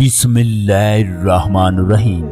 बिस्मिल्लाहिर्रहमानिर्रहीम।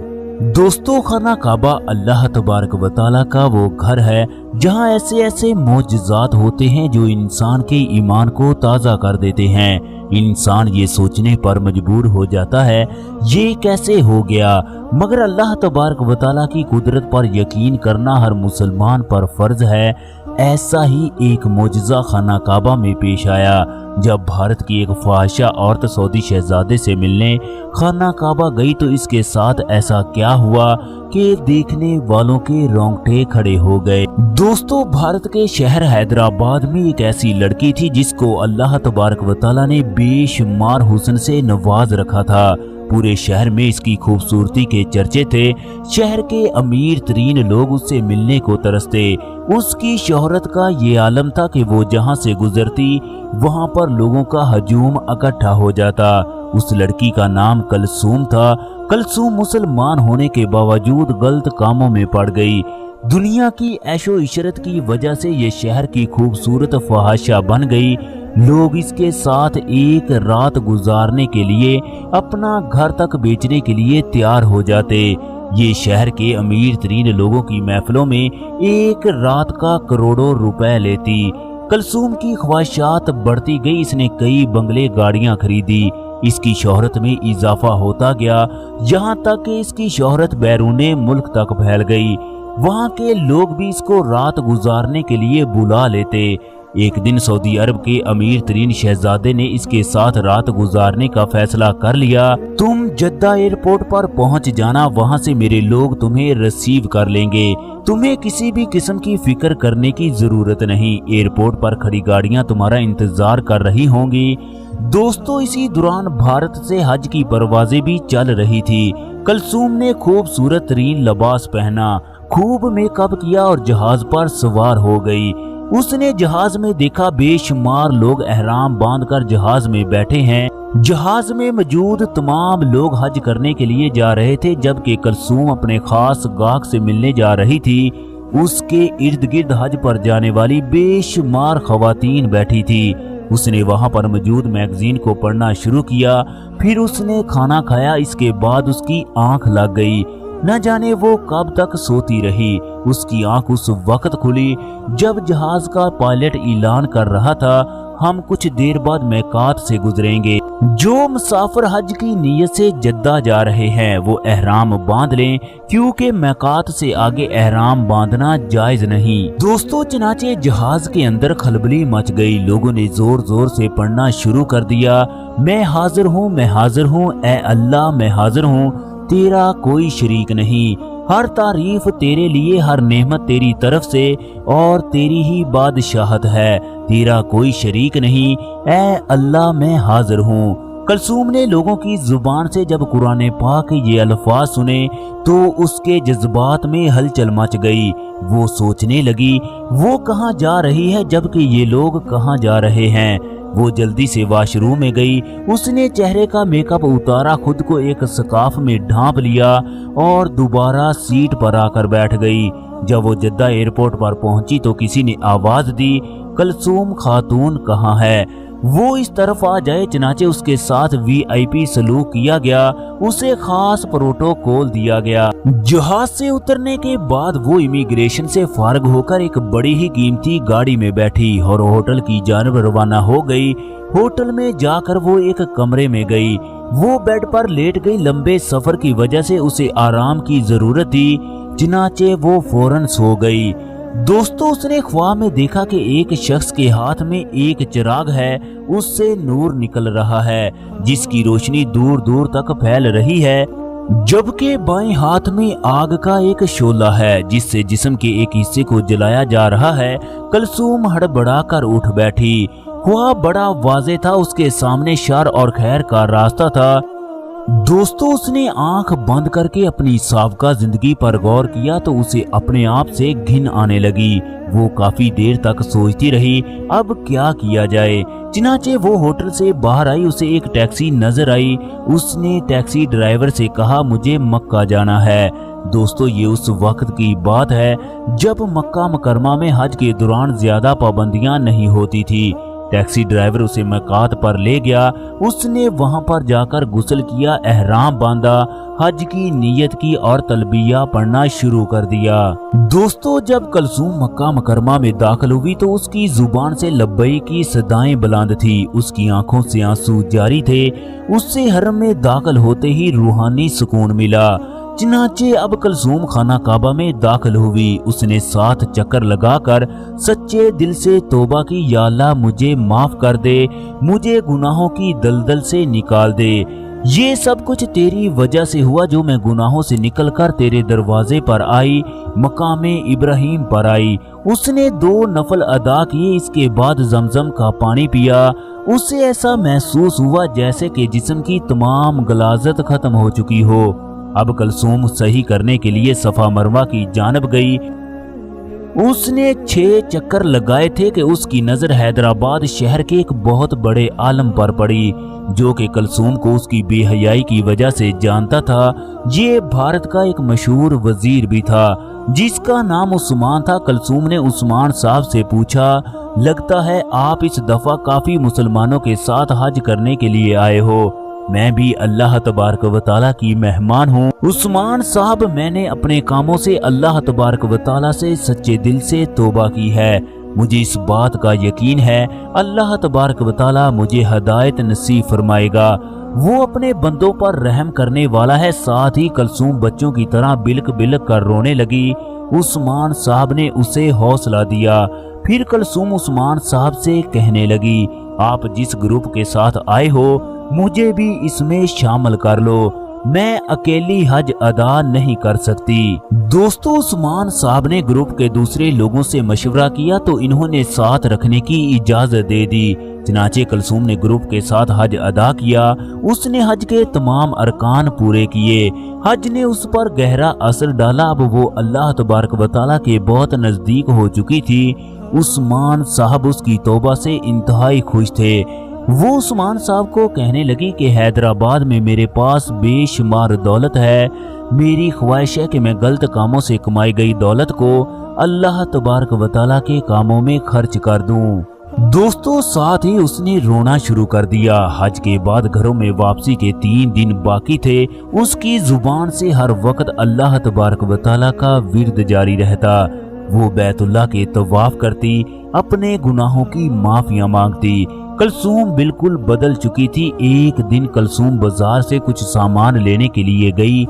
दोस्तों, खाना काबा अल्लाह तबारक व तआला का वो घर है जहाँ ऐसे ऐसे मोजज़ात होते हैं जो इंसान के ईमान को ताज़ा कर देते हैं। इंसान ये सोचने पर मजबूर हो जाता है ये कैसे हो गया, मगर अल्लाह तबारक व तआला की कुदरत पर यकीन करना हर मुसलमान पर फर्ज है। ऐसा ही एक मोजज़ा खाना काबा में पेश आया जब भारत की एक ख्वाहिशा औरत सऊदी शहजादे से मिलने खाना काबा गई तो इसके साथ ऐसा क्या हुआ कि देखने वालों के रोंगटे खड़े हो गए। दोस्तों, भारत के शहर हैदराबाद में एक ऐसी लड़की थी जिसको अल्लाह तबारक व तआला ने बेशुमार हुस्न से नवाज रखा था। पूरे शहर में इसकी खूबसूरती के चर्चे थे। शहर के अमीर तरीन लोग उससे मिलने को तरसते। उसकी शोहरत का ये आलम था कि वो जहाँ से गुजरती वहाँ पर लोगों का हजूम इकट्ठा हो जाता। उस लड़की का नाम कलसूम था। कलसूम मुसलमान होने के बावजूद गलत कामों में पड़ गई। दुनिया की ऐशो इशरत की वजह से ये शहर की खूबसूरत फहाशा बन गई। लोग इसके साथ एक रात गुजारने के लिए अपना घर तक बेचने के लिए तैयार हो जाते। ये शहर के अमीर तरीन लोगों की महफिलों में एक रात का करोड़ों रुपए लेती। कलसूम की ख्वाहिशात बढ़ती गई। इसने कई बंगले गाड़ियां खरीदी। इसकी शोहरत में इजाफा होता गया, यहाँ तक कि इसकी शोहरत बैरूने मुल्क तक फैल गई। वहाँ के लोग भी इसको रात गुजारने के लिए बुला लेते। एक दिन सऊदी अरब के अमीर तरीन शहजादे ने इसके साथ रात गुजारने का फैसला कर लिया। तुम जद्दा एयरपोर्ट पर पहुंच जाना, वहां से मेरे लोग तुम्हें रिसीव कर लेंगे। तुम्हें किसी भी किस्म की फिक्र करने की जरूरत नहीं। एयरपोर्ट पर खड़ी गाड़ियां तुम्हारा इंतजार कर रही होंगी। दोस्तों, इसी दौरान भारत से हज की परवाजें भी चल रही थी। कलसूम ने खूबसूरत तरीन लिबास पहना, खूब मेकअप किया और जहाज पर सवार हो गई। उसने जहाज में देखा बेशुमार लोग एहराम बांधकर जहाज में बैठे हैं। जहाज में मौजूद तमाम लोग हज करने के लिए जा रहे थे, जबकि कलसूम अपने खास गाहक से मिलने जा रही थी। उसके इर्द गिर्द हज पर जाने वाली बेशुमार खवातीन बैठी थी। उसने वहां पर मौजूद मैगजीन को पढ़ना शुरू किया। फिर उसने खाना खाया। इसके बाद उसकी आंख लग गई। न जाने वो कब तक सोती रही। उसकी आंख उस वक्त खुली जब जहाज का पायलट ऐलान कर रहा था, हम कुछ देर बाद मैकात से गुजरेंगे। जो मुसाफिर हज की नीयत से जद्दा जा रहे हैं वो एहराम बांध लें, क्योंकि मैकात से आगे एहराम बांधना जायज नहीं। दोस्तों, चनाचे जहाज के अंदर खलबली मच गई। लोगों ने जोर जोर से पढ़ना शुरू कर दिया। मैं हाजिर हूँ, मैं हाजिर हूँ, ए अल्लाह मैं हाजिर हूँ, तेरा कोई शरीक नहीं। हर तारीफ तेरे लिए, हर नेमत तेरी तरफ से और तेरी ही बादशाहत है। तेरा कोई शरीक नहीं, ए अल्लाह मैं हाजिर हूँ। कलसूम ने लोगों की जुबान से जब कुरान पाक के ये अल्फाज सुने तो उसके जज्बात में हलचल मच गई। वो सोचने लगी वो कहाँ जा रही है, जबकि ये लोग कहाँ जा रहे हैं। वो जल्दी से वॉशरूम में गई। उसने चेहरे का मेकअप उतारा, खुद को एक स्कार्फ में ढांप लिया और दोबारा सीट पर आकर बैठ गई। जब वो जद्दा एयरपोर्ट पर पहुंची तो किसी ने आवाज दी, कलसूम खातून कहाँ है, वो इस तरफ आ जाए। चनाचे उसके साथ VIP सलूक किया गया। उसे खास प्रोटोकॉल दिया गया। जहाज से उतरने के बाद वो इमिग्रेशन से फारग होकर एक बड़ी ही कीमती गाड़ी में बैठी और होटल की जानब रवाना हो गई। होटल में जाकर वो एक कमरे में गई। वो बेड पर लेट गई। लंबे सफर की वजह से उसे आराम की जरूरत थी। चनाचे वो फौरन सो गई। दोस्तों, उसने ख्वाब में देखा कि एक शख्स के हाथ में एक चिराग है, उससे नूर निकल रहा है जिसकी रोशनी दूर दूर तक फैल रही है, जबकि बाएं हाथ में आग का एक शोला है जिससे जिस्म के एक हिस्से को जलाया जा रहा है। कलसूम हड़बड़ाकर उठ बैठी। ख्वाब बड़ा वाज़ेह था। उसके सामने शर और खैर का रास्ता था। दोस्तों, उसने आंख बंद करके अपनी साबका जिंदगी पर गौर किया तो उसे अपने आप से घिन आने लगी। वो काफी देर तक सोचती रही अब क्या किया जाए। चनाचे वो होटल से बाहर आई। उसे एक टैक्सी नजर आई। उसने टैक्सी ड्राइवर से कहा मुझे मक्का जाना है। दोस्तों, ये उस वक्त की बात है जब मक्का मुकरमा में हज के दौरान ज्यादा पाबंदियां नहीं होती थी। टैक्सी ड्राइवर उसे मकात पर ले गया। उसने वहां पर जाकर गुस्ल किया, एहराम बांधा, हज की नीयत की और तलबिया पढ़ना शुरू कर दिया। दोस्तों, जब कलसूम मक्का मुकरमा में दाखिल हुई तो उसकी जुबान से लब्बई की सदाएं बुलंद थी, उसकी आंखों से आंसू जारी थे। उससे हरम में दाखिल होते ही रूहानी सुकून मिला। चनाचे अब कलसूम खाना काबा में दाखिल हुई। उसने 7 चक्कर लगाकर सच्चे दिल से तौबा की, या अल्लाह मुझे माफ कर दे, मुझे गुनाहों की दलदल से निकाल दे। ये सब कुछ तेरी वजह से हुआ जो मैं गुनाहों से निकलकर तेरे दरवाजे पर आई, मकामे इब्राहिम पर आई। उसने 2 नफल अदा किए, इसके बाद जमजम का पानी पिया। उसे ऐसा महसूस हुआ जैसे कि जिस्म की तमाम गलाजत खत्म हो चुकी हो। अब कलसूम सही करने के लिए सफा मरवा की जानब गई। उसने 6 चक्कर लगाए थे कि उसकी नजर हैदराबाद शहर के एक बहुत बड़े आलम पर पड़ी, जो कि कलसूम को उसकी बेहयाई की वजह से जानता था। ये भारत का एक मशहूर वजीर भी था जिसका नाम उस्मान था। कलसूम ने उस्मान साहब से पूछा, लगता है आप इस दफा काफी मुसलमानों के साथ हज करने के लिए आए हो। मैं भी अल्लाह तबारक व तआला की मेहमान हूँ। उस्मान साहब, मैंने अपने कामों से अल्लाह तबारक व तआला से सच्चे दिल से तौबा की है। मुझे इस बात का यकीन है अल्लाह तबारक व तआला मुझे हदायत नसीब फरमाएगा। वो अपने बंदों पर रहम करने वाला है। साथ ही कलसूम बच्चों की तरह बिलक बिलक कर रोने लगी। उस्मान साहब ने उसे हौसला दिया। फिर कलसूम उस्मान साहब से कहने लगी, आप जिस ग्रुप के साथ आए हो मुझे भी इसमें शामिल कर लो, मैं अकेली हज अदा नहीं कर सकती। दोस्तों, उस्मान साहब ने ग्रुप के दूसरे लोगों से मशवरा किया तो इन्होंने साथ रखने की इजाजत दे दी। चनाचे कलसूम ने ग्रुप के साथ हज अदा किया। उसने हज के तमाम अरकान पूरे किए। हज ने उस पर गहरा असर डाला। अब वो अल्लाह तबारक व तआला के बहुत नजदीक हो चुकी थी। उस्मान साहब उसकी तौबा से इंतहाई खुश थे। वो उस्मान साहब को कहने लगी कि हैदराबाद में मेरे पास बेशुमार दौलत है। मेरी ख्वाहिश है कि मैं गलत कामों से कमाई गई दौलत को अल्लाह तबारक व तआला के कामों में खर्च कर दूं। दोस्तों, साथ ही उसने रोना शुरू कर दिया। हज के बाद घरों में वापसी के 3 दिन बाकी थे। उसकी जुबान से हर वक्त अल्लाह तबारक व तआला का विर्द जारी रहता। वो बैतुल्लाह के तवाफ करती, अपने गुनाहों की माफिया मांगती। कलसूम बिल्कुल बदल चुकी थी। एक दिन कलसूम बाजार से कुछ सामान लेने के लिए गई।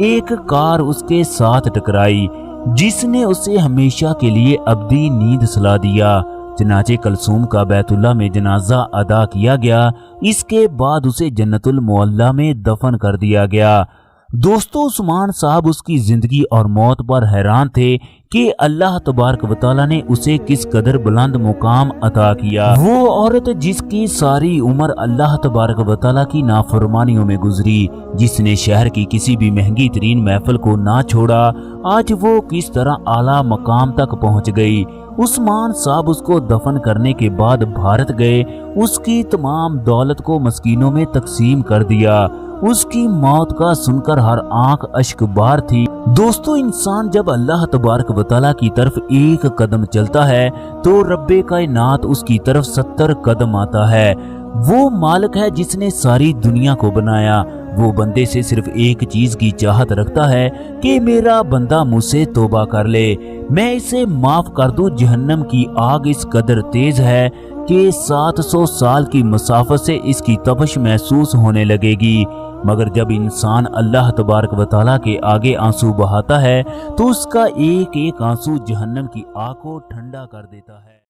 एक कार उसके साथ टकराई जिसने उसे हमेशा के लिए अब्दी नींद सुला दिया। चनाचे कलसूम का बैतुल्लाह में जनाजा अदा किया गया। इसके बाद उसे जन्नतुल मुअल्ला में दफन कर दिया गया। दोस्तों, उस्मान साहब उसकी जिंदगी और मौत पर हैरान थे कि अल्लाह तबारक व तआला ने उसे किस कदर बुलंद मुकाम अता किया। वो औरत जिसकी सारी उम्र अल्लाह तबारक व तआला की नाफरमानियों में गुजरी, जिसने शहर की किसी भी महंगी तरीन महफिल को ना छोड़ा, आज वो किस तरह आला मकाम तक पहुंच गई। उस्मान साहब उसको दफन करने के बाद भारत गए। उसकी तमाम दौलत को मस्कीनों में तकसीम कर दिया। उसकी मौत का सुनकर हर आंख अश्कबार थी। दोस्तों, इंसान जब अल्लाह तबारक व तआला की तरफ एक कदम चलता है तो रब्बे कायनात उसकी तरफ 70 कदम आता है। वो मालिक है जिसने सारी दुनिया को बनाया। वो बंदे से सिर्फ एक चीज की चाहत रखता है कि मेरा बंदा मुझसे तौबा कर ले, मैं इसे माफ कर दूं। जहन्नम की आग इस कदर तेज है कि 700 साल की मसाफत से इसकी तपश महसूस होने लगेगी। मगर जब इंसान अल्लाह तबारक व तआला के आगे आंसू बहाता है तो उसका एक एक आंसू जहन्नम की आग को ठंडा कर देता है।